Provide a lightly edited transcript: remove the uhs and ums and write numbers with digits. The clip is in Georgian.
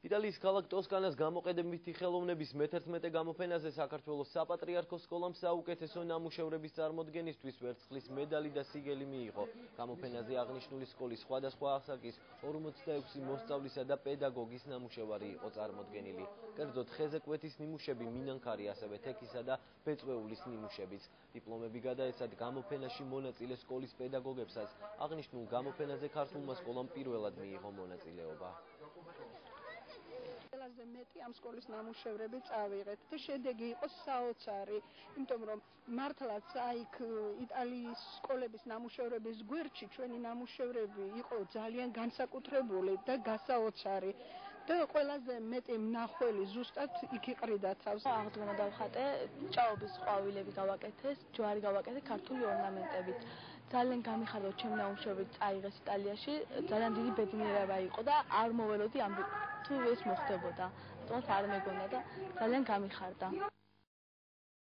იტალიის ქალაქ ტოსკანას გამოყენებითი ხელოვნების მე-11 გამოფენაზე საქართველოს საპატრიარქოს სკოლამ საუკეთესო ნამუშევრების წარმოდგენისთვის ვერცხლის მედალი და სიგელი მიიღო. გამოფენაზე აღნიშნული სკოლის სხვადასხვა ასაკის 46 მოსწავლისა და პედაგოგის ნამუშევარი იყო წარმოდგენილი. კერძოდ ხეზე კვეთის ნიმუშები, მინანქარი, ასევე თექისა და ბეწვეულის ნიმუშებიც. დიპლომები გადაეცათ გამოფენაში მონაწილე სკოლის პედაგოგებსაც. აღნიშნულ გამოფენაზე ქართულმა სკოლამ პირველად მიიღო მონაწილეობა. ყველაზე მეტი ამ სკოლის ნამუშევრები წავიღეთ და შედეგი იყო საოცარი, იმიტომ რომ მართლაც აიქ იტალიის სკოლების ნამუშევრების გვერდში ჩვენი ნამუშევრები იყო ძალიან განსაკუთრებული და გასაოცარი და ყველაზე მეტი მნახველი ზუსტად იქ იყრიდა თავს. აღდგომა დავხატე, ჭაობის ყვავილები გავაკეთეს, ჯვარი გავაკეთე ქართული ორნამენტებით. ძალიან გამიხარდა ჩემი ნამუშევრები წაიღეს იტალიაში, ძალიან დიდი ბედნიერება იყო და არ მოველოდი თუ ეს მოხდებოდა. თუმცა არ მეგონა და ძალიან გამიხარდა.